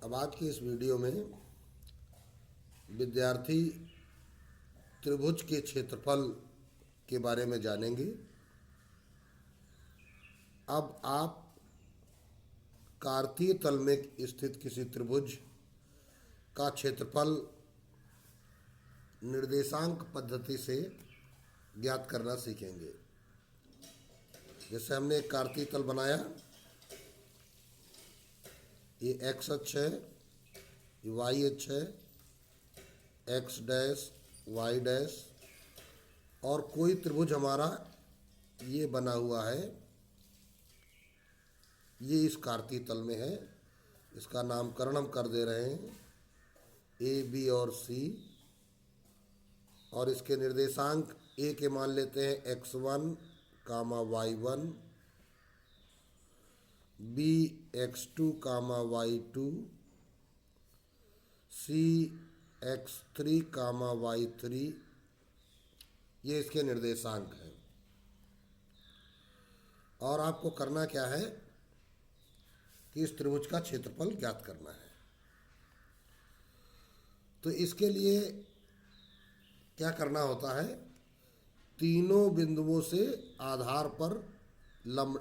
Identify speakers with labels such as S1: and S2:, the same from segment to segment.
S1: अब आज की इस वीडियो में विद्यार्थी त्रिभुज के क्षेत्रफल के बारे में जानेंगे। अब आप कार्तीय तल में स्थित किसी त्रिभुज का क्षेत्रफल निर्देशांक पद्धति से ज्ञात करना सीखेंगे। जैसे हमने एक कार्तीय तल बनाया, ये एक्स अक्ष है, ये वाई अक्ष है, एक्स डैश वाई डैश, और कोई त्रिभुज हमारा ये बना हुआ है, ये इस कार्तीय तल में है। इसका नामकरण हम कर दे रहे हैं ए, बी और सी, और इसके निर्देशांक ए के मान लेते हैं x1, y1, B x2, y2, सी x3, y3, ये इसके निर्देशांक हैं। और आपको करना क्या है कि इस त्रिभुज का क्षेत्रफल ज्ञात करना है। तो इसके लिए क्या करना होता है, तीनों बिंदुओं से आधार पर लंब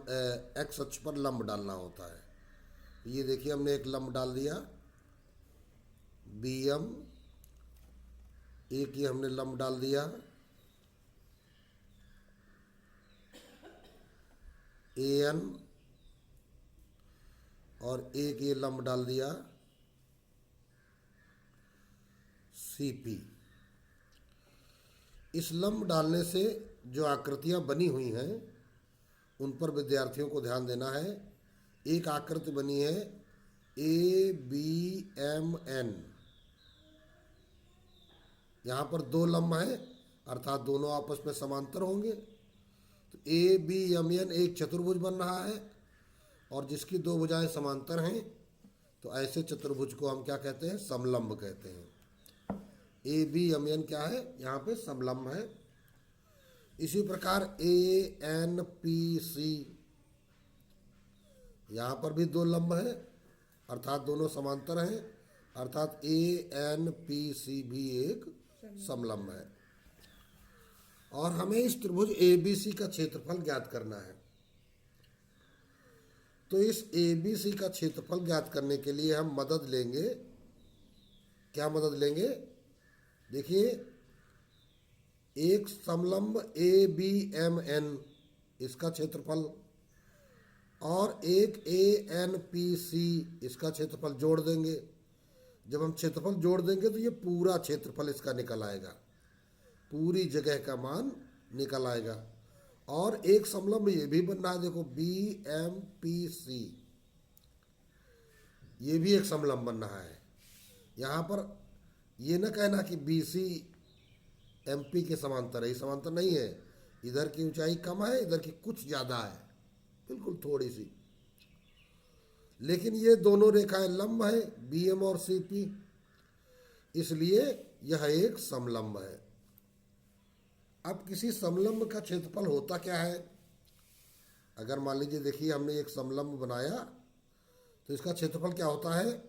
S1: एक्स अक्ष पर लंब डालना होता है। ये देखिए, हमने एक लंब डाल दिया बी एम, एक ये हमने लंब डाल दिया ए एन, और एक ये लंब डाल दिया सी पी। इस लंब डालने से जो आकृतियां बनी हुई हैं उन पर विद्यार्थियों को ध्यान देना है। एक आकृति बनी है ए बी एम एन, यहाँ पर दो लंब हैं, अर्थात दोनों आपस में समांतर होंगे। तो ए बी एम एन एक चतुर्भुज बन रहा है, और जिसकी दो भुजाएं समांतर हैं, तो ऐसे चतुर्भुज को हम क्या कहते हैं, समलंब कहते हैं। ए बी एम एन क्या है, यहाँ पे समलंब है। इसी प्रकार ए एन पी सी, यहाँ पर भी दो लंब हैं, अर्थात दोनों समांतर हैं, अर्थात ए एन पी सी भी एक समलंब है। और हमें इस त्रिभुज ए बी सी का क्षेत्रफल ज्ञात करना है। तो इस ए बी सी का क्षेत्रफल ज्ञात करने के लिए हम मदद लेंगे, क्या मदद लेंगे, देखिए, एक समलंब ए बी एम एन, इसका क्षेत्रफल, और एक ए एन पी सी, इसका क्षेत्रफल जोड़ देंगे। जब हम क्षेत्रफल जोड़ देंगे तो ये पूरा क्षेत्रफल इसका निकल आएगा, पूरी जगह का मान निकल आएगा। और एक समलंब ये भी बन रहा है, देखो बी एम पी सी, ये भी एक समलंब बन रहा है। यहाँ पर ये न कहना कि बी सी एम पी के समांतर है, ये समांतर नहीं है। इधर की ऊंचाई कम है, इधर की कुछ ज़्यादा है, बिल्कुल थोड़ी सी, लेकिन ये दोनों रेखाएं लंब है, बी एम और सी पी, इसलिए यह एक समलंब है। अब किसी समलंब का क्षेत्रफल होता क्या है, अगर मान लीजिए, देखिए हमने एक समलंब बनाया, तो इसका क्षेत्रफल क्या होता है,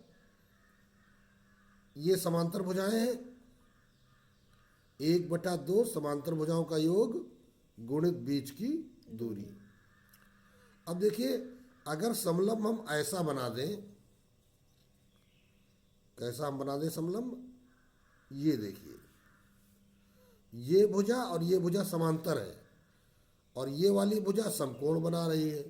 S1: ये समांतर भुजाएं हैं, 1/2 समांतर भुजाओं का योग गुणित बीच की दूरी। अब देखिए, अगर समलंब हम ऐसा बना दें, कैसा हम बना दें समलंब, ये देखिए, ये भुजा और ये भुजा समांतर है, और ये वाली भुजा समकोण बना रही है,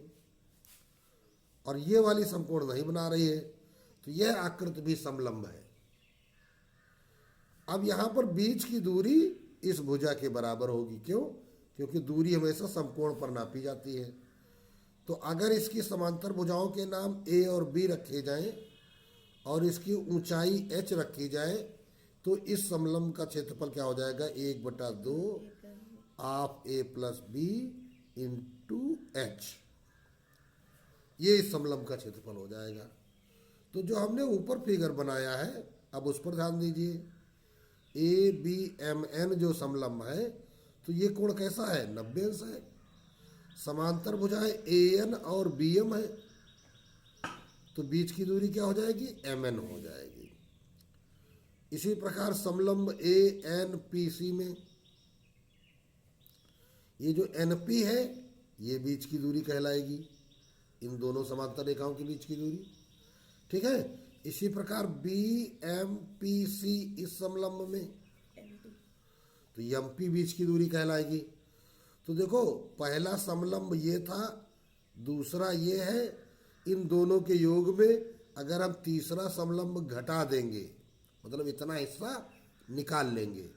S1: और ये वाली समकोण नहीं बना रही है, तो यह आकृति भी समलंब है। अब यहाँ पर बीच की दूरी इस भुजा के बराबर होगी, क्यों, क्योंकि दूरी हमेशा समकोण पर नापी जाती है। तो अगर इसकी समांतर भुजाओं के नाम ए और बी रखे जाएं, और इसकी ऊंचाई h रखी जाए, तो इस समलंब का क्षेत्रफल क्या हो जाएगा, 1/2 of A plus B into H, ये इस समलंब का क्षेत्रफल हो जाएगा। तो जो हमने ऊपर फिगर बनाया है, अब उस पर ध्यान दीजिए, ए बी एम एन जो समलंब है, तो ये कोण कैसा है, 90 अंश है। समांतर भुजाएं ए एन और बी एम है, तो बीच की दूरी क्या हो जाएगी, mn हो जाएगी। इसी प्रकार समलंब ANPC में ये जो NP है ये बीच की दूरी कहलाएगी, इन दोनों समांतर रेखाओं के बीच की दूरी, ठीक है। इसी प्रकार BMPC इस समलंब में, तो MP बीच की दूरी कहलाएगी। तो देखो पहला समलंब ये था, दूसरा ये है, इन दोनों के योग में अगर हम तीसरा समलंब घटा देंगे, मतलब इतना हिस्सा निकाल लेंगे,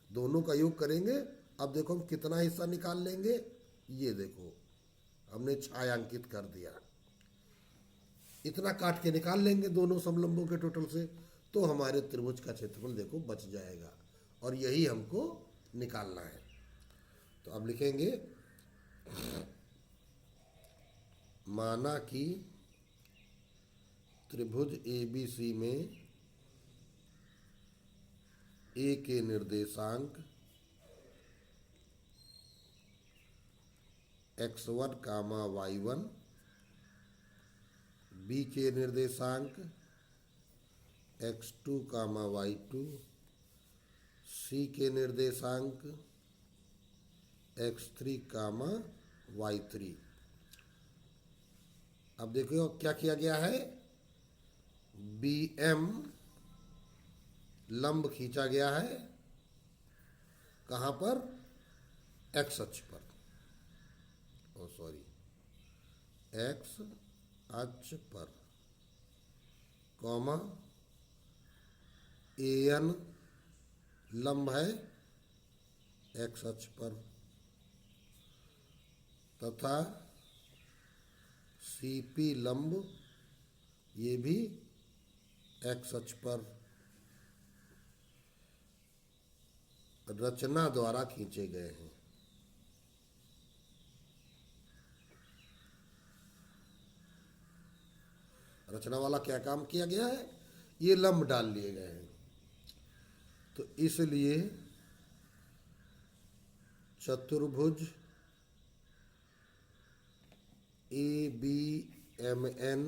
S1: दोनों का योग करेंगे। अब देखो हम कितना हिस्सा निकाल लेंगे, ये देखो हमने छायांकित कर दिया, इतना काट के निकाल लेंगे दोनों समलंबों के टोटल से, तो हमारे त्रिभुज का क्षेत्रफल देखो बच जाएगा, और यही हमको निकालना है। तो अब लिखेंगे, माना कि त्रिभुज ABC में A के निर्देशांक x1, y1, B के निर्देशांक x2, y2, C के निर्देशांक x3, y3। अब देखो क्या किया गया है, BM लंब खींचा गया है, कहाँ पर, x अक्ष पर, x अक्ष पर, कॉमा AN लंब है x अक्ष पर, तथा CP लंब ये भी x अक्ष पर रचना द्वारा खींचे गए हैं। रचना वाला क्या काम किया गया है, ये लंब डाल लिए गए हैं, तो इसलिए चतुर्भुज ABMN,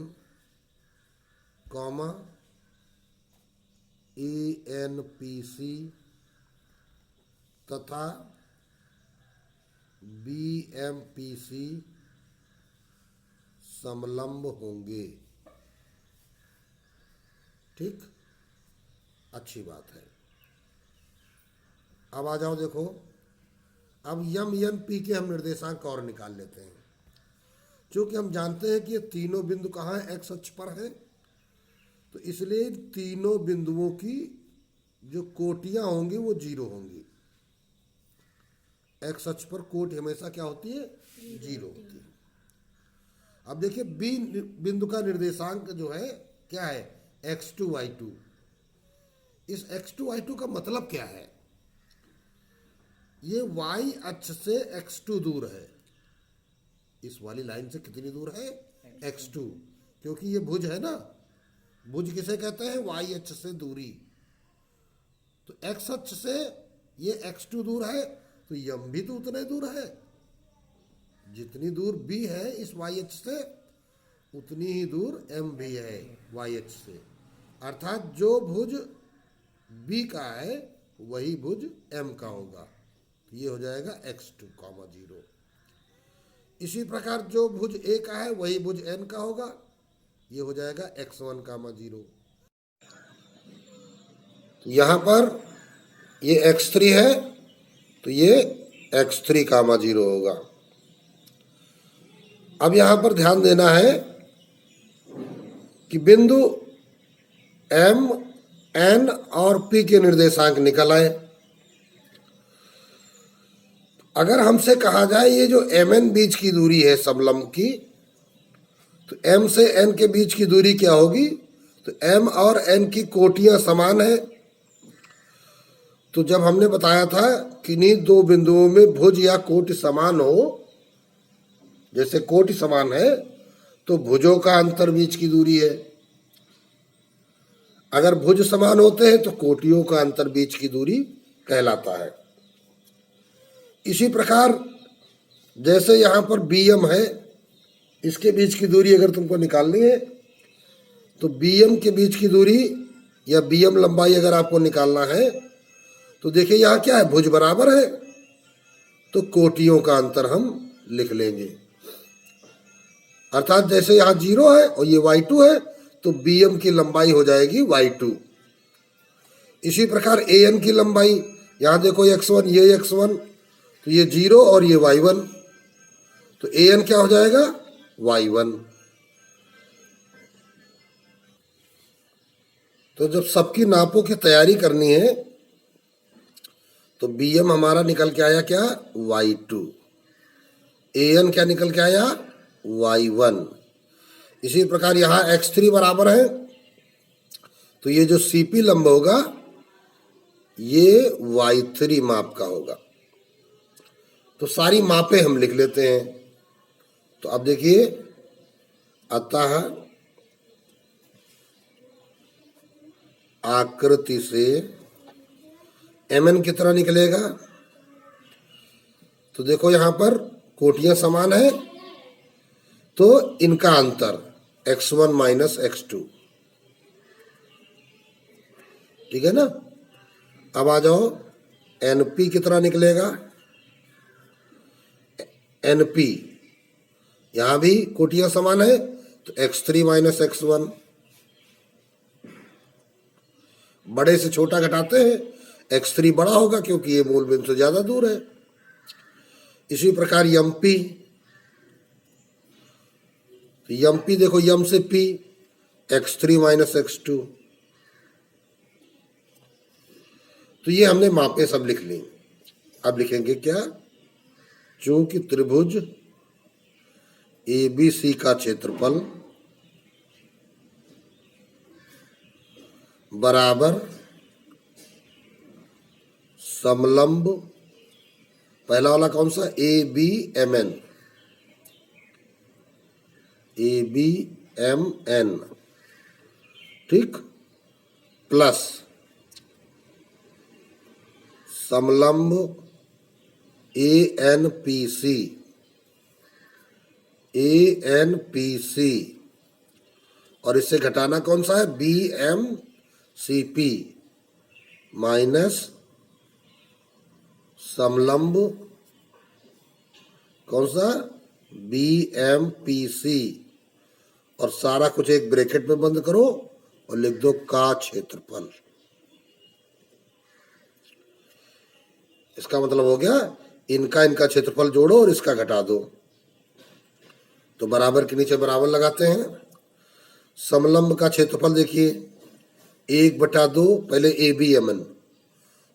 S1: ANPC तथा BMPC समलंब होंगे। ठीक, अच्छी बात है। अब आ जाओ, देखो अब MNP के हम निर्देशांक और निकाल लेते हैं, क्योंकि हम जानते हैं कि ये तीनों बिंदु कहाँ है, x अक्ष पर है, तो इसलिए तीनों बिंदुओं की जो कोटियां होंगी वो 0 होंगी। x अक्ष पर कोटि हमेशा क्या होती है, 0 होती है। अब देखिए B बिंदु का निर्देशांक जो है क्या है, x2, y2। इस x2, y2 का मतलब क्या है, ये y अक्ष से x2 दूर है, इस वाली लाइन से कितनी दूर है, x2, क्योंकि ये भुज है ना, भुज किसे कहते हैं, y अक्ष से दूरी, तो x अक्ष से ये x2 दूर है, तो m भी तो उतने दूर है, जितनी दूर b है इस y अक्ष से उतनी ही दूर m भी है y अक्ष से, अर्थात जो भुज b का है वही भुज m का होगा, तो ये हो जाएगा x2, 0। इसी प्रकार जो भुज a का है वही भुज n का होगा, ये हो जाएगा x1, 0। यहां पर ये x3 है, तो ये x3, 0 होगा। अब यहां पर ध्यान देना है कि बिंदु M, N और P के निर्देशांक निकल आए। अगर हमसे कहा जाए ये जो MN बीच की दूरी है समलंब की, तो M से N के बीच की दूरी क्या होगी, तो M और N की कोटियां समान है। तो जब हमने बताया था कि इन्हीं दो बिंदुओं में भुज या कोटि समान हो, जैसे कोटि समान है तो भुजों का अंतर बीच की दूरी है, अगर भुज समान होते हैं तो कोटियों का अंतर बीच की दूरी कहलाता है। इसी प्रकार जैसे यहाँ पर BM है, इसके बीच की दूरी अगर तुमको निकालनी है तो BM के बीच की दूरी या BM लंबाई अगर आपको निकालना है तो देखिए यहाँ क्या है, भुज बराबर है, तो कोटियों का अंतर हम लिख लेंगे। अर्थात जैसे यहाँ 0 है और ये y2 है तो BM की लंबाई हो जाएगी y2। इसी प्रकार AN की लंबाई, यहाँ देखो x1, ये x1, तो ये 0 और ये y1, तो AN क्या हो जाएगा, y1। तो जब सबकी नापों की तैयारी करनी है तो BM हमारा निकल के आया क्या, y2, AN क्या निकल के आया, y1। इसी प्रकार यहाँ x3 बराबर है तो ये जो CP लंब होगा ये y3 माप का होगा। तो सारी मापें हम लिख लेते हैं। तो अब देखिए, अतः आकृति से MN कितना निकलेगा, तो देखो यहाँ पर कोटियां समान है तो इनका अंतर x1 माइनस x2, ठीक है ना। अब आ जाओ, NP कितना निकलेगा, NP यहां भी कोटियां समान है तो x3 माइनस x1, बड़े से छोटा घटाते हैं, x3 बड़ा होगा क्योंकि ये मूल बिंदु से ज्यादा दूर है। इसी प्रकार MP, तो MP देखो M से P, x3 माइनस x2, तो ये हमने मापे सब लिख ली। अब लिखेंगे क्या, चूंकि त्रिभुज ABC का क्षेत्रफल बराबर समलंब, पहला वाला कौन सा, ABMN, ABMN, ठीक, प्लस समलंब ANPC, ANPC, और इससे घटाना कौन सा है, BMCP माइनस समलंब कौन सा, BMPC, और सारा कुछ एक ब्रैकेट में बंद करो और लिख दो का क्षेत्रफल। इसका मतलब हो गया, इनका क्षेत्रफल जोड़ो और इसका घटा दो। तो बराबर के नीचे बराबर लगाते हैं। समलंब का क्षेत्रफल देखिए 1/2, पहले ABMN,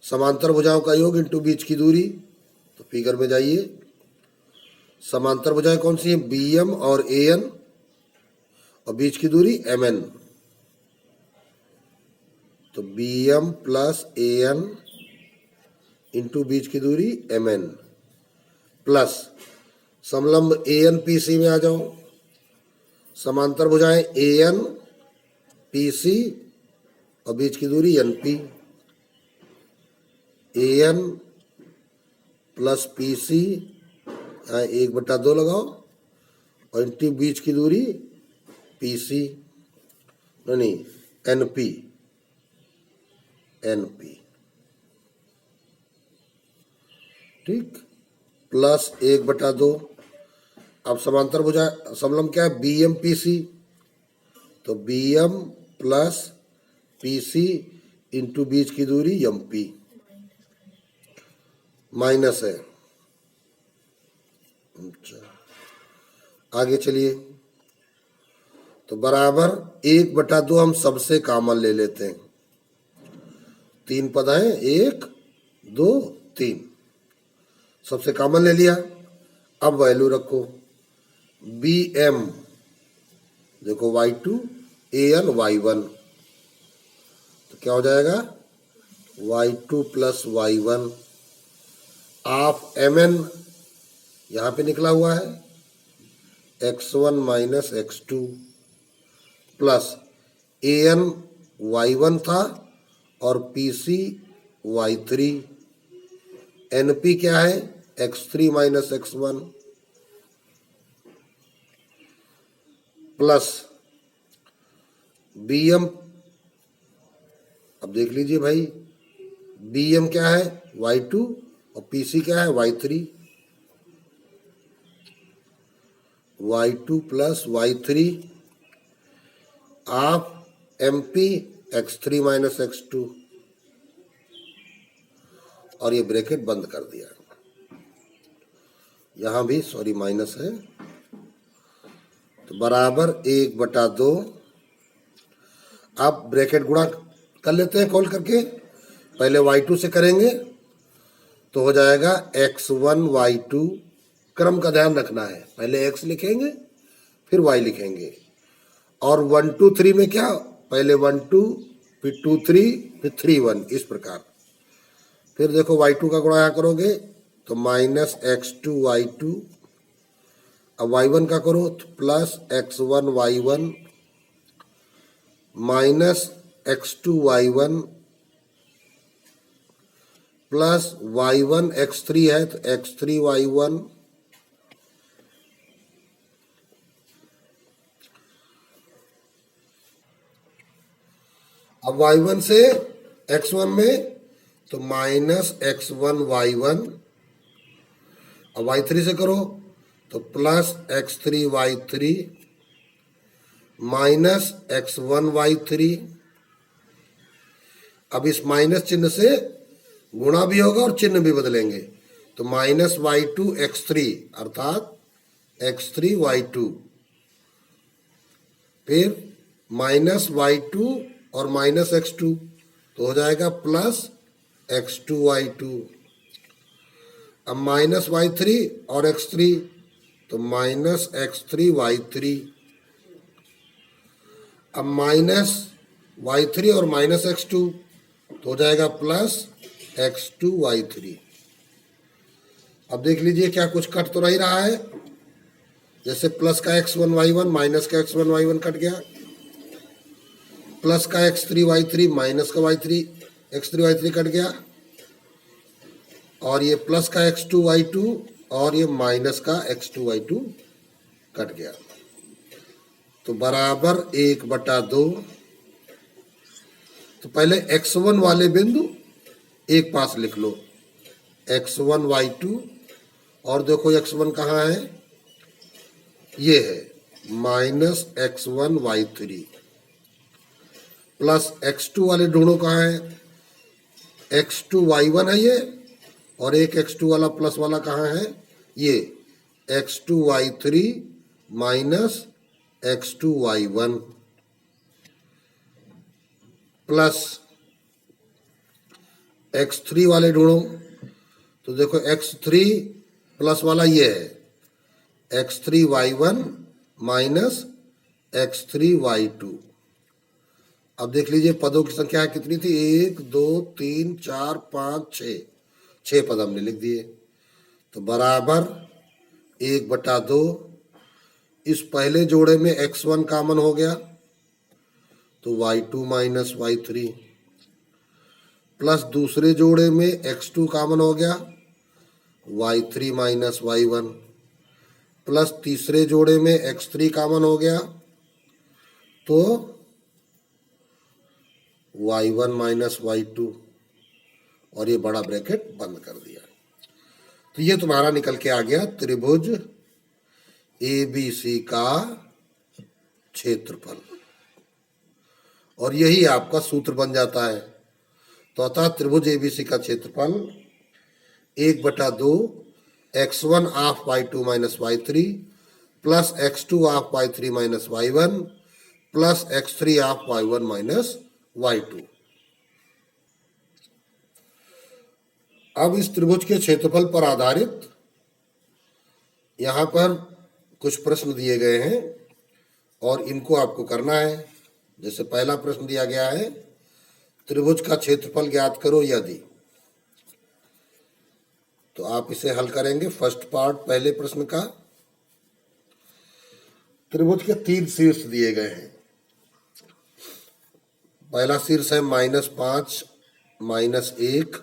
S1: समांतर भुजाओं का योग इंटू बीच की दूरी। तो फिगर में जाइए, समांतर भुजाएं कौन सी है, BM और AN, और बीच की दूरी MN। तो BM प्लस AN इंटू बीच की दूरी MN, प्लस समलंब ANPC में आ जाओ, समांतर भुजाएं ANPC और बीच की दूरी NP, AN प्लस PC, 1/2 लगाओ और इंटू बीच की दूरी PC, नहीं NP, ठीक, प्लस 1/2। अब समांतर भुजा समलंब क्या है, BMPC, तो BM प्लस PC इंटू बीच की दूरी MP, माइनस है। अच्छा, आगे चलिए, तो बराबर 1/2 हम सबसे कॉमन ले लेते हैं, 3 पद हैं, 1 2 3, सबसे कॉमन ले लिया। अब वैल्यू रखो, BM देखो y2, AN y1, तो क्या हो जाएगा, y2 plus y1 of MN, यहाँ पे निकला हुआ है x1 minus x2, plus AN y1 था और PC y3, NP क्या है, x3 minus x1, plus B M, अब देख लीजिए भाई, बी एम क्या है y2 और पी सी क्या है y3, y2 plus y3 of M P x3 minus x2, और ये ब्रैकेट बंद कर दिया। यहां भी सॉरी माइनस है, तो बराबर 1/2। आप ब्रैकेट गुणा कर लेते हैं खोल करके, पहले y2 से करेंगे तो हो जाएगा x1 y2, क्रम का ध्यान रखना है, पहले x लिखेंगे फिर y लिखेंगे। और 1 2 3 में क्या, पहले 1 2 फिर 2 3 फिर 3 1, इस प्रकार। फिर देखो y2 का गुणा करोगे तो माइनस x2 y2, अब y1 का करो तो plus x1 y1 minus x2 y1 plus y1 x3 है तो x3 y1 अब y1 से x1 में तो माइनस x1 y1, अब y3 से करो तो plus x3 y3 minus x1 y3। अब इस माइनस चिन्ह से गुणा भी होगा और चिन्ह भी बदलेंगे, तो माइनस y2 x3 अर्थात x3 y2, फिर माइनस y2 और माइनस x2 तो हो जाएगा प्लस x2 y2। अब माइनस y3 और x3 तो माइनस x3 y3, अब माइनस y3 और माइनस x2 तो हो जाएगा प्लस x2 y3। अब देख लीजिए क्या कुछ कट तो नहीं रहा है, जैसे प्लस का x1 y1 माइनस का x1 y1 कट गया, प्लस का x3 y3 माइनस का x3 y3 कट गया, और ये प्लस का x2 y2 और ये माइनस का x2 y2 कट गया, तो बराबर 1/2। तो पहले x1 वाले बिंदु एक पास लिख लो, x1 y2, और देखो x1 कहाँ है, ये है minus x1 y3, plus x2 वाले ढूंढो कहाँ है, x2 y1 है ये, और एक x2 वाला प्लस वाला कहाँ है, ये x2 y3 minus x2 y1, plus x3 वाले ढूंढो, तो देखो x3 प्लस वाला ये है x3 y1 minus x3 y2। अब देख लीजिए पदों की संख्या कितनी थी, 1 2 3 4 5 6, 6 पद हमने लिख दिए, तो बराबर 1/2। इस पहले जोड़े में x1 कॉमन हो गया तो y2 माइनस y3, प्लस दूसरे जोड़े में x2 कॉमन हो गया y3 माइनस y1, प्लस तीसरे जोड़े में x3 कॉमन हो गया तो y1 माइनस y2, और ये बड़ा ब्रैकेट बंद कर दिया। तो ये तुम्हारा निकल के आ गया त्रिभुज ABC का क्षेत्रफल, और यही आपका सूत्र बन जाता है। तो अतः त्रिभुज ABC का क्षेत्रफल 1/2 x1 of y2 minus y3 plus x2 of y3 minus y1 plus x3 of y1 minus y2। अब इस त्रिभुज के क्षेत्रफल पर आधारित यहाँ पर कुछ प्रश्न दिए गए हैं और इनको आपको करना है। जैसे पहला प्रश्न दिया गया है, त्रिभुज का क्षेत्रफल ज्ञात करो यदि, तो आप इसे हल करेंगे। फर्स्ट पार्ट पहले प्रश्न का, त्रिभुज के 3 शीर्ष दिए गए हैं। पहला शीर्ष है -5 -1,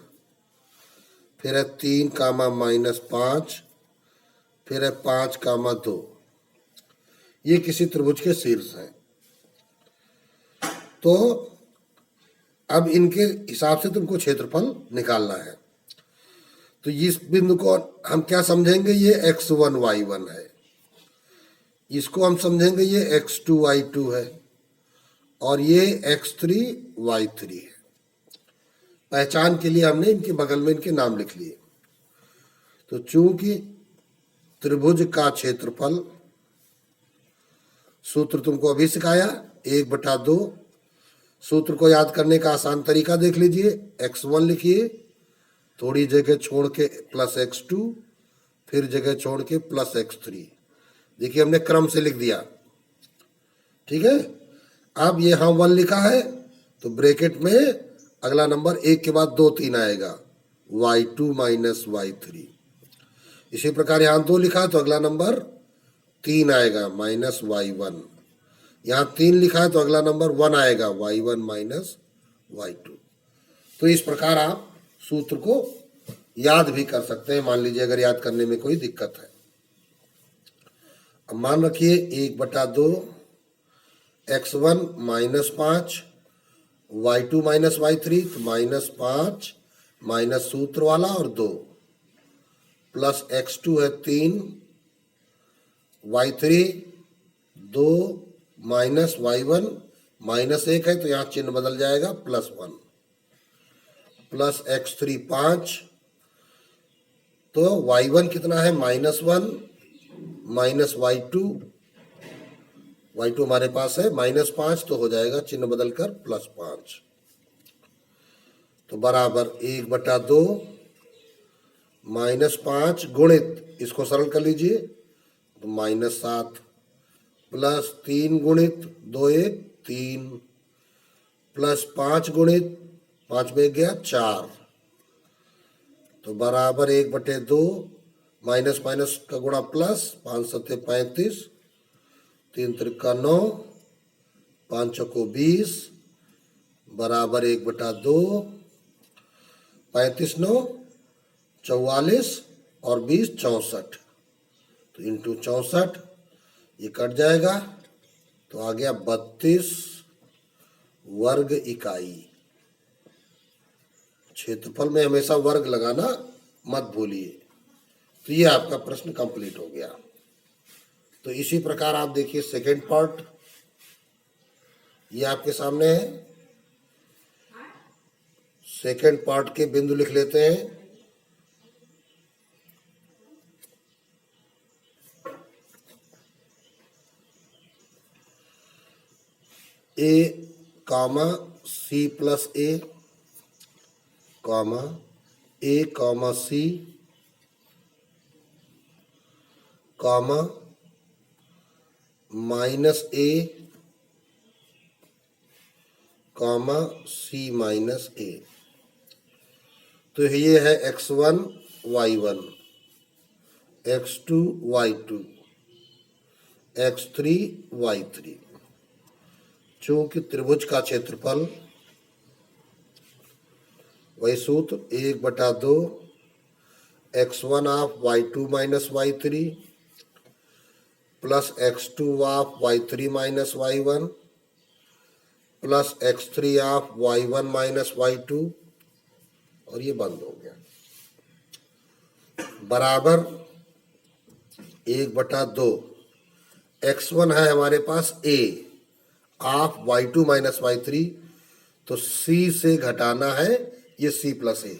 S1: फिर है 3 -5, फिर है 5 2। ये किसी त्रिभुज के शीर्ष हैं। तो अब इनके हिसाब से तुमको क्षेत्रफल निकालना है। तो इस बिंदु को हम क्या समझेंगे, ये x1 y1 है, इसको हम समझेंगे ये x2 y2 है, और ये x3 y3 है। पहचान के लिए हमने इनके बगल में इनके नाम लिख लिए। तो चूंकि त्रिभुज का क्षेत्रफल, सूत्र तुमको अभी सिखाया 1/2, सूत्र को याद करने का आसान तरीका देख लीजिए, x1 लिखिए, थोड़ी जगह छोड़ के प्लस x2, फिर जगह छोड़ के प्लस x3। देखिए हमने क्रम से लिख दिया, ठीक है। अब ये यहाँ 1 लिखा है तो ब्रैकेट में अगला नंबर 1 के बाद 2 3 आएगा, y2 माइनस y3। इसी प्रकार यहाँ 2 लिखा है तो अगला नंबर 3 आएगा, माइनस y1। यहाँ 3 लिखा है तो अगला नंबर 1 आएगा, y1 माइनस y2। तो इस प्रकार आप सूत्र को याद भी कर सकते हैं, मान लीजिए अगर याद करने में कोई दिक्कत है। अब मान रखिए 1/2 x1 minus 5 y2 minus y3, तो माइनस 5 माइनस सूत्र वाला और 2 प्लस x2 है 3 y3 2 माइनस y1 माइनस 1 है तो यहाँ चिन्ह बदल जाएगा प्लस 1 प्लस x3 5, तो y1 कितना है -1 माइनस y2 हमारे पास है -5, तो हो जाएगा चिन्ह बदलकर +5, तो बराबर 1/2 -5 गुणित, इसको सरल कर लीजिए तो -7 प्लस 3 गुणित 2 1 3 प्लस 5 गुणित 5 में गया 4, तो बराबर 1/2 माइनस माइनस का गुणा प्लस, 5 7 35, 3 त्रिका 9, 5 चौको 20, बराबर 1/2, 35 9 44 और 20 64, तो इंटू 64 ये कट जाएगा, तो आ गया 32 वर्ग इकाई। क्षेत्रफल में हमेशा वर्ग लगाना मत भूलिए। तो ये आपका प्रश्न कंप्लीट हो गया। तो इसी प्रकार आप देखिए सेकेंड पार्ट, ये आपके सामने है। सेकेंड पार्ट के बिंदु लिख लेते हैं। ए कामा सी प्लस ए कामा ए कामा सी कामा माइनस ए कामा सी माइनस ए। तो ये है x1 y1, x2 y2, x3 y3। चूंकि त्रिभुज का क्षेत्रफल, वही सूत्र 1/2 x1 of y2 minus y3 plus x2 of y3 minus y1 plus x3 of y1 minus y2, और ये बंद हो गया, बराबर 1/2 x1 है हमारे पास a of y2 minus y3, तो c से घटाना है ये c प्लस a,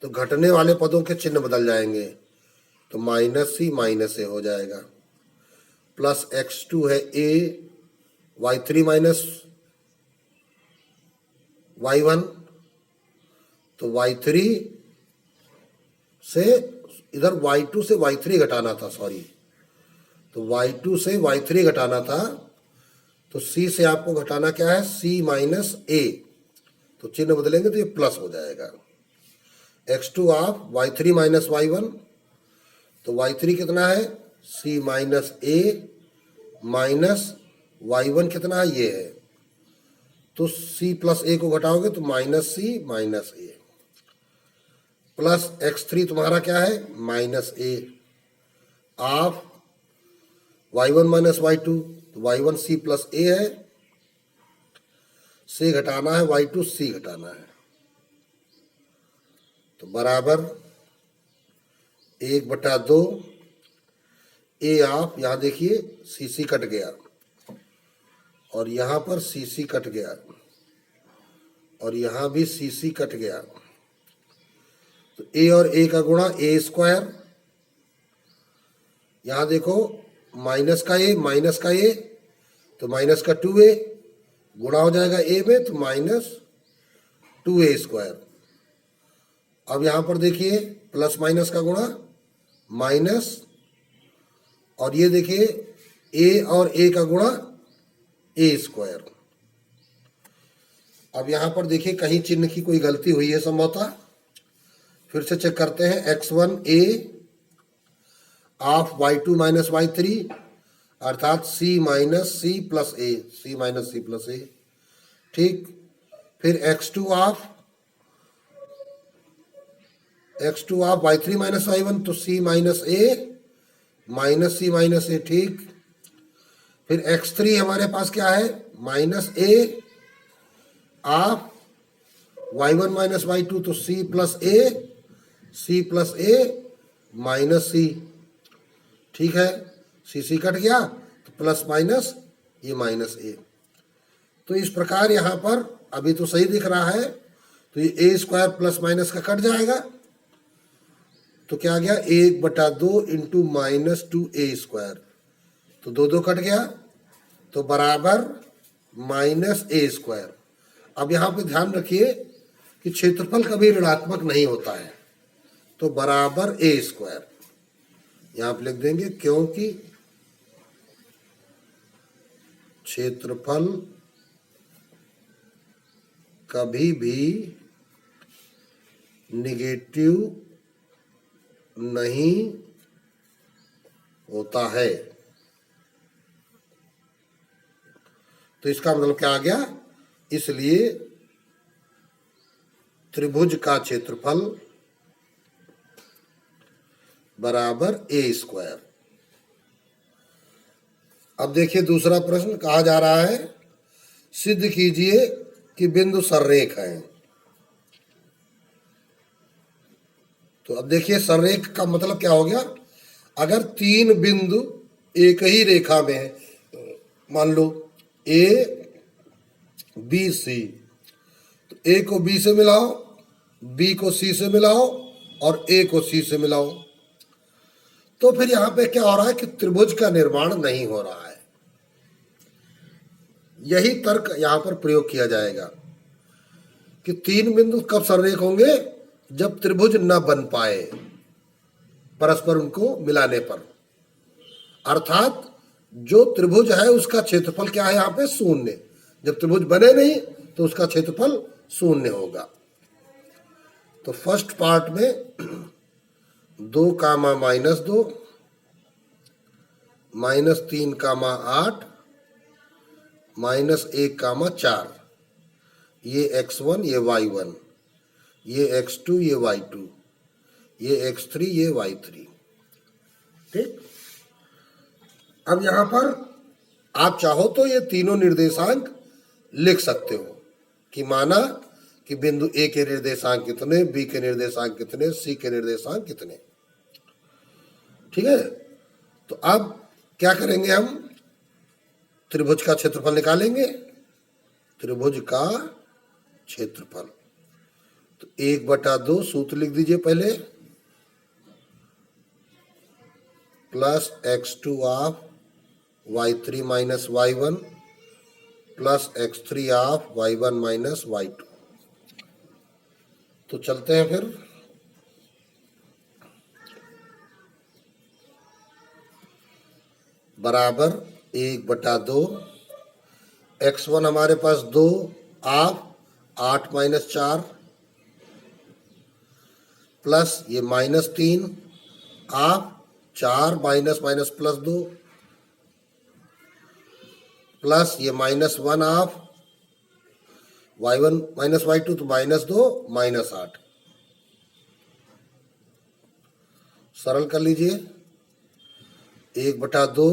S1: तो घटने वाले पदों के चिन्ह बदल जाएंगे, तो माइनस c माइनस a हो जाएगा, प्लस x2 है a y3 माइनस y1, तो y3 से इधर y2 से y3 घटाना था, सॉरी, तो y2 से y3 घटाना था, तो c से आपको घटाना क्या है c माइनस a, तो चिन्ह बदलेंगे तो ये प्लस हो जाएगा, x2 of y3 minus y1, तो y3 कितना है c minus a minus y1 कितना है ये है, तो c प्लस a को घटाओगे तो minus c minus a, plus x3 तुम्हारा क्या है minus a of y1 minus y2, तो y1 c प्लस a है, से घटाना है, y2 c घटाना है। तो बराबर 1/2 ए ऑफ, यहां देखिए सी कट गया और यहां पर सी कट गया और यहां भी सी कट गया। तो ए और ए का गुणा ए स्क्वायर, यहां देखो माइनस का ए तो माइनस का 2a गुणा हो जाएगा ए में, तो -2a²। अब यहां पर देखिए प्लस माइनस का गुणा माइनस, और ये देखिए ए और ए का गुणा a²। अब यहां पर देखिए कहीं चिन्ह की कोई गलती हुई है संभवतः, फिर से चेक करते हैं। x1a of y2 minus y3 अर्थात c माइनस सी प्लस ए, ठीक। फिर x2 of y3 minus y1, तो c माइनस ए माइनस सी माइनस ए, ठीक। फिर x3 हमारे पास क्या है, minus A of y1 minus y2, तो c प्लस ए माइनस सी, ठीक है। सी कट गया तो प्लस माइनस ये माइनस ए। तो इस प्रकार यहां पर अभी तो सही दिख रहा है, तो ये a² प्लस माइनस का कट जाएगा, तो क्या आ गया 1/2 इंटू -2a², तो 2 कट गया, तो बराबर -a²। अब यहां पे ध्यान रखिए कि क्षेत्रफल कभी ऋणात्मक नहीं होता है, तो बराबर a²। यहां पे लिख देंगे क्योंकि क्षेत्रफल कभी भी निगेटिव नहीं होता है। तो इसका मतलब क्या आ गया, इसलिए त्रिभुज का क्षेत्रफल बराबर a²। अब देखिए दूसरा प्रश्न कहा जा रहा है, सिद्ध कीजिए कि बिंदु सररेख है। तो अब देखिए सररेख का मतलब क्या हो गया, अगर 3 बिंदु एक ही रेखा में है, मान लो ए बी सी, तो ए को बी से मिलाओ, बी को सी से मिलाओ और ए को सी से मिलाओ, तो फिर यहां पे क्या हो रहा है कि त्रिभुज का निर्माण नहीं हो रहा है। यही तर्क यहां पर प्रयोग किया जाएगा कि 3 बिंदु कब सररेख होंगे, जब त्रिभुज न बन पाए परस्पर उनको मिलाने पर, अर्थात जो त्रिभुज है उसका क्षेत्रफल क्या है, यहां पे 0। जब त्रिभुज बने नहीं तो उसका क्षेत्रफल 0 होगा। तो फर्स्ट पार्ट में 2 कामा -2 -3 कामा 8 -1 कामा 4, ये x1 ये y1, ये x2 ये y2, ये x3 ये y3, ठीक। अब यहां पर आप चाहो तो ये तीनों निर्देशांक लिख सकते हो कि माना कि बिंदु ए के निर्देशांक कितने, बी के निर्देशांक कितने, सी के निर्देशांक कितने, ठीक है। तो अब क्या करेंगे, हम त्रिभुज का क्षेत्रफल निकालेंगे। त्रिभुज का क्षेत्रफल, तो 1/2 सूत्र लिख दीजिए पहले, plus x2 of y3 minus y1 plus x3 of y1 minus y2। तो चलते हैं फिर, बराबर 1/2, x1 हमारे पास 2 ऑफ 8 माइनस 4 प्लस ये -3 of 4 minus minus plus 2 plus ये -1 ऑफ y1 माइनस y2, तो -2 -8। सरल कर लीजिए, 1/2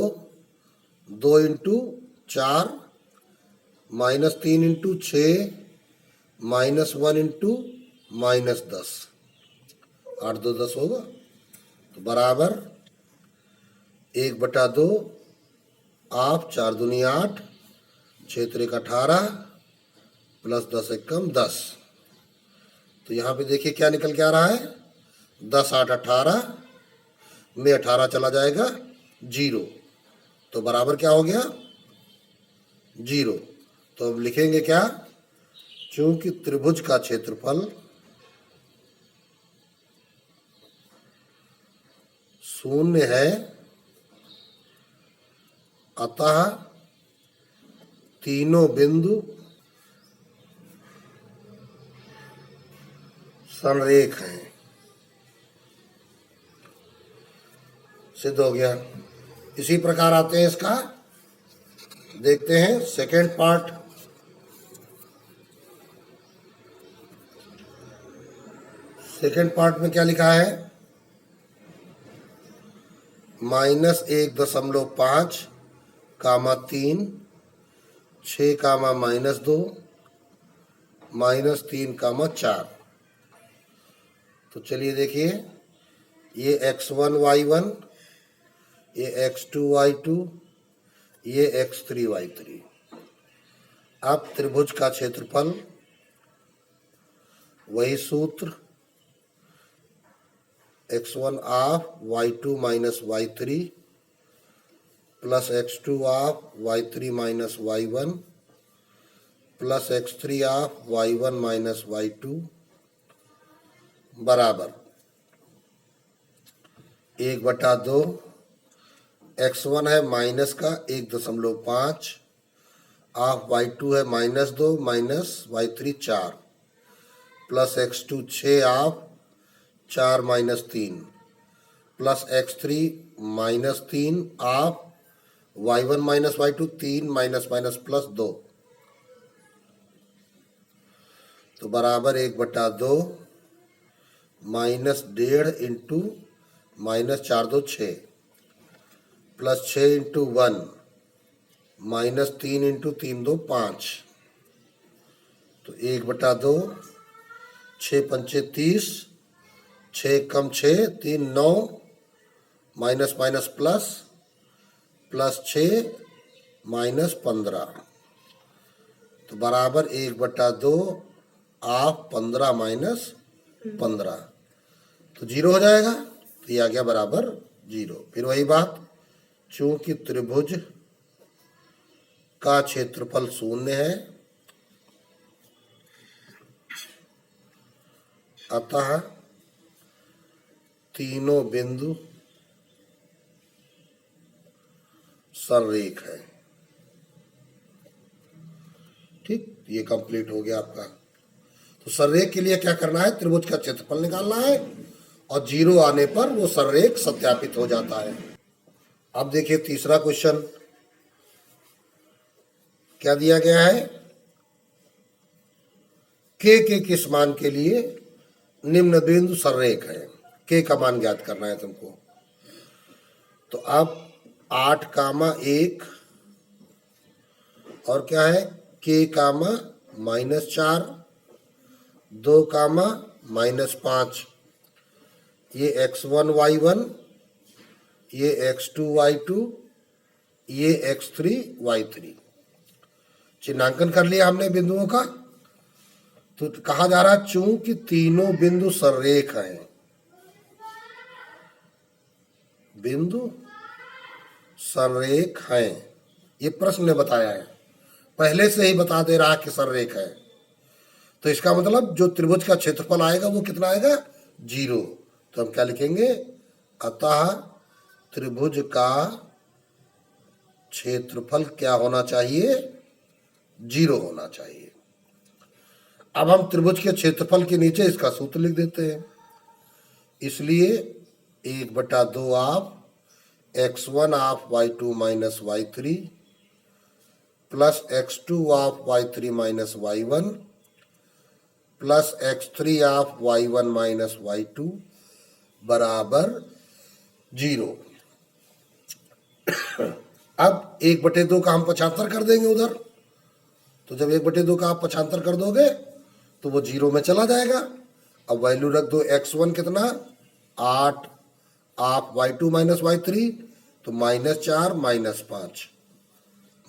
S1: 2 इंटू 4 -3 इंटू 6 -1 इंटू -10, 8 2 10 होगा। तो बराबर 1/2 आप 4 दूनी 8, 6 3 18 प्लस 10 एकम 10। तो यहाँ पे देखिए क्या निकल के आ रहा है, 10 8 18 में 18 चला जाएगा 0, तो बराबर क्या हो गया 0। तो अब लिखेंगे क्या, चूंकि त्रिभुज का क्षेत्रफल शून्य है, अतः तीनों बिंदु संरेख हैं। सिद्ध हो गया। इसी प्रकार आते हैं इसका, देखते हैं सेकेंड पार्ट। सेकेंड पार्ट में क्या लिखा है, -1.5 कामा 3 6 कामा -2 -3 कामा 4। तो चलिए देखिए, ये x1 y1, ये x2 y2, ये x3 y3। अब त्रिभुज का क्षेत्रफल, वही सूत्र, x1 of y2 minus y3 plus x2 of y3 minus y1 plus x3 of y1 minus y2 बराबर 1/2। x1 है माइनस का 1.5 ऑफ y2 है -2 minus y3 4 plus x2 6 of 4 minus 3 plus x3 -3 of y1 minus y2 3 minus minus plus 2, तो बराबर 1/2 -1.5 into -4 2 6 plus 6 into 1 -3 into 3 2 5। तो 1/2 6 पंचे 30, 6 कम 6 3 9 minus minus plus plus 6 minus 15, तो बराबर 1/2 ऑफ 15 माइनस 15, तो 0 हो जाएगा। तो ये आ गया बराबर 0। फिर वही बात, चूंकि त्रिभुज का क्षेत्रफल शून्य है, अतः तीनों बिंदु संरेख है। ठीक, ये कंप्लीट हो गया आपका। तो संरेख के लिए क्या करना है, त्रिभुज का क्षेत्रफल निकालना है और 0 आने पर वो संरेख सत्यापित हो जाता है। अब देखिए तीसरा क्वेश्चन क्या दिया गया है, के किस मान के लिए निम्न बिंदु संरेख है। के का मान ज्ञात करना है तुमको। तो अब 8 कामा 1 और क्या है, के कामा -4 2 कामा -5, ये x1 y1, ये x2 y2, ये x3 y3। चिन्हांकन कर लिया हमने बिंदुओं का। तो कहा जा रहा है चूंकि तीनों बिंदु संरेख हैं, बिंदु संरेख हैं, ये प्रश्न ने बताया है, पहले से ही बता दे रहा है कि संरेख है। तो इसका मतलब जो त्रिभुज का क्षेत्रफल आएगा वो कितना आएगा, 0। तो हम क्या लिखेंगे, अतः त्रिभुज का क्षेत्रफल क्या होना चाहिए, 0 होना चाहिए। अब हम त्रिभुज के क्षेत्रफल के नीचे इसका सूत्र लिख देते हैं। इसलिए 1/2 of x1 of y2 minus y3 plus x2 of y3 minus y1 plus x3 of y1 minus y2 बराबर 0। अब 1/2 का हम 75 कर देंगे उधर, तो जब 1/2 का आप पक्षांतर कर दोगे तो वो 0 में चला जाएगा। अब वैल्यू रख दो, x1 कितना 8, आप y2 माइनस y3 तो -4 -5,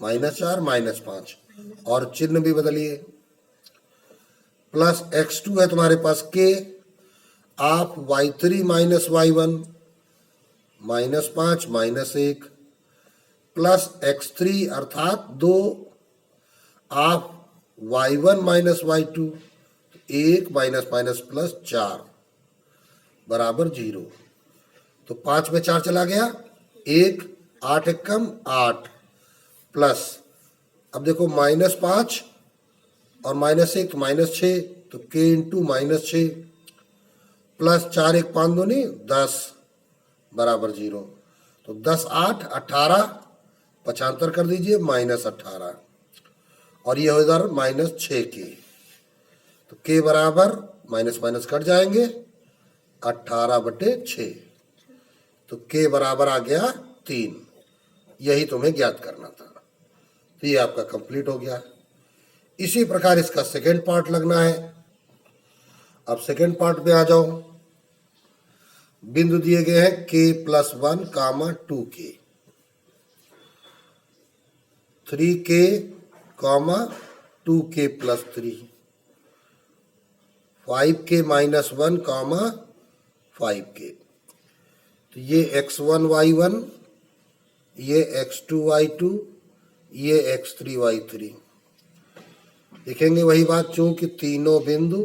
S1: -4 -5, और चिन्ह भी बदलिए। प्लस x2 है तुम्हारे पास k, आप y3 minus y1 -5 -1, plus x3 अर्थात 2, आप y1 minus y2 1 minus minus plus 4 बराबर 0। तो 5 में 4 चला गया 1, 8 एकम 8, प्लस अब देखो -5 और -1 तो -6, तो k इंटू -6, प्लस 4 1 5 दूनी 10 बराबर 0। तो 10 8 18, पक्षांतर कर दीजिए -18, और ये हो इधर -6k, तो k बराबर माइनस माइनस कट जाएंगे 18/6, तो k बराबर आ गया 3। यही तुम्हें ज्ञात करना था। तो ये आपका कंप्लीट हो गया। इसी प्रकार इसका सेकेंड पार्ट लगना है। अब सेकेंड पार्ट पे आ जाओ। बिंदु दिए गए हैं k+1, 2k, 3k, 2k+3, 5k -1, 5k। तो ये x1 y1, ये x2 y2, ये x3 y3। लिखेंगे वही बात, चूंकि तीनों बिंदु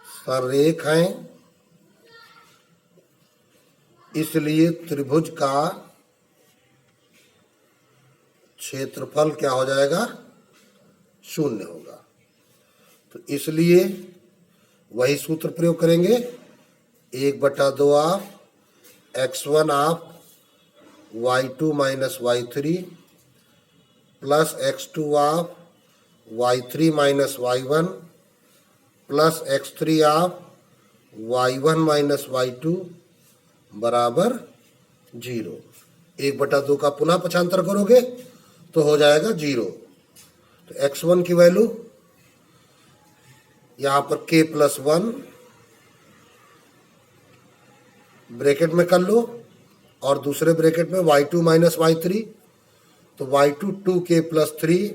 S1: संरेख हैं, इसलिए त्रिभुज का क्षेत्रफल क्या हो जाएगा, 0 होगा। तो इसलिए वही सूत्र प्रयोग करेंगे, 1/2 of x1 of y2 minus y3 plus x2 of y3 minus y1 plus x3 of y1 minus y2 बराबर 0। 1/2 का पुनः पक्षांतर करोगे तो हो जाएगा 0। तो x1 की वैल्यू यहाँ पर k+1 ब्रैकेट में कर लो, और दूसरे ब्रैकेट में y2 माइनस y3, तो y2 2k+3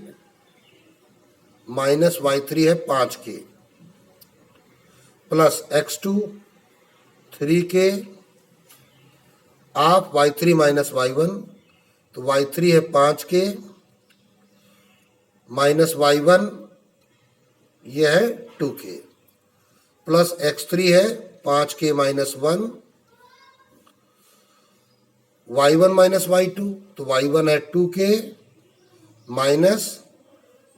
S1: माइनस y3 है 5k, plus x2 3k of y3 minus y1, तो y3 है 5k माइनस y1 यह है 2k, प्लस x3 है 5k minus 1, y1 minus y2, तो y1 है 2k माइनस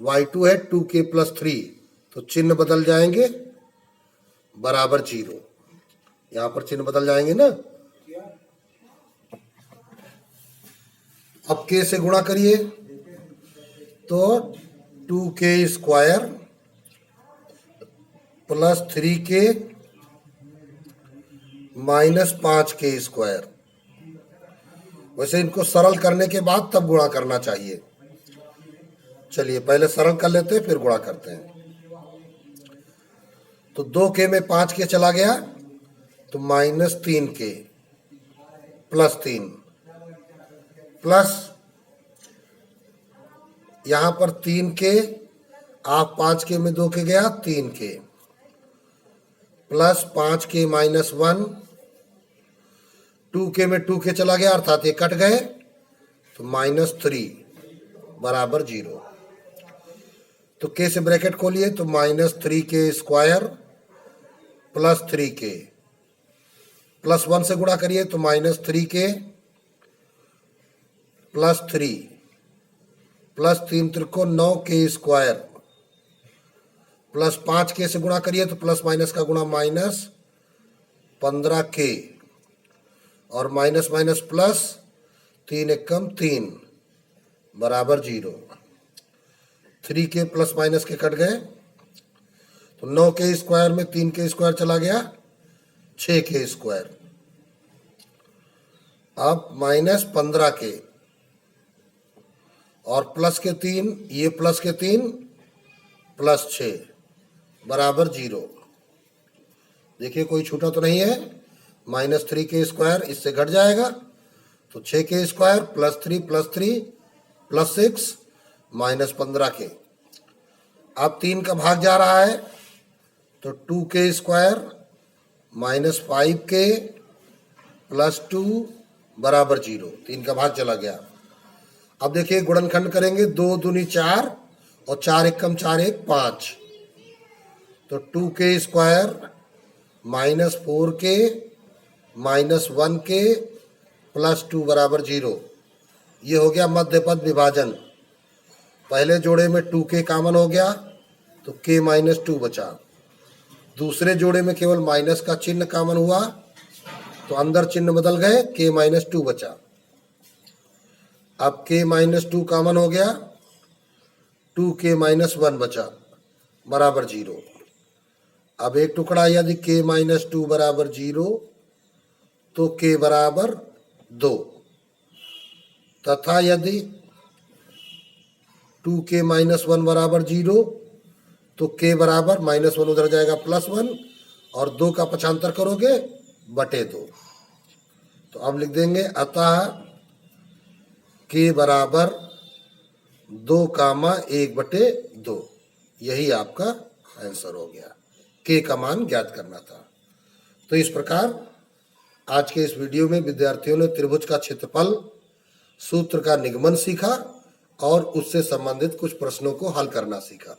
S1: y2 है 2k+3, तो चिन्ह बदल जाएंगे बराबर 0। यहां पर चिन्ह बदल जाएंगे ना। अब k से गुणा करिए, तो 2k² plus 3k minus 5k²। वैसे इनको सरल करने के बाद तब गुणा करना चाहिए। चलिए पहले सरल कर लेते हैं, फिर गुणा करते हैं। तो 2k में 5k चला गया, तो -3k प्लस 3, प्लस यहां पर 3k, आप 5k में 2k गया 3k, plus 5k minus 1, 2k में 2k चला गया अर्थात ये कट गए, तो -3 बराबर 0। तो k से ब्रैकेट खोलिए, तो -3k² प्लस 3k, प्लस 1 से गुणा करिए तो -3k plus 3, plus 3 त्रिको 9k², plus 5k से गुणा करिए तो प्लस माइनस का गुणा -15k, और माइनस माइनस प्लस 3 एकम 3 बराबर 0। 3k प्लस माइनस के कट गए, तो 9k² में 3k² चला गया 6k²। अब -15k और प्लस के 3, ये प्लस के 3 प्लस 6 बराबर 0। देखिए कोई छूटा तो नहीं है। -3 इससे घट जाएगा, तो 6 प्लस 3 प्लस 6 -15 अब 3 का भाग जा रहा है, तो 2 -5 प्लस 2 बराबर 0। 3 का भाग चला गया। अब देखिए गुणनखंड करेंगे, 2 दूनी 4 और 4 एकम 4 1 5, तो 2 -4 -1 प्लस 2 बराबर 0। ये हो गया मध्य पद विभाजन। पहले जोड़े में 2k कॉमन हो गया, तो k -2 बचा। दूसरे जोड़े में केवल माइनस का चिन्ह कॉमन हुआ, तो अंदर चिन्ह बदल गए, k -2 बचा। अब k -2 कॉमन हो गया, 2k -1 बचा बराबर 0। अब एक टुकड़ा यदि k -2 बराबर 0, तो k बराबर 2, तथा यदि 2k -1 बराबर 0, तो k बराबर -1 उधर जाएगा +1, और 2 का पक्षांतर करोगे बटे 2। तो अब लिख देंगे अतः k बराबर 2,1/2। यही आपका आंसर हो गया। k का मान ज्ञात करना था। तो इस प्रकार आज के इस वीडियो में विद्यार्थियों ने त्रिभुज का क्षेत्रफल, सूत्र का निगमन सीखा और उससे संबंधित कुछ प्रश्नों को हल करना सीखा।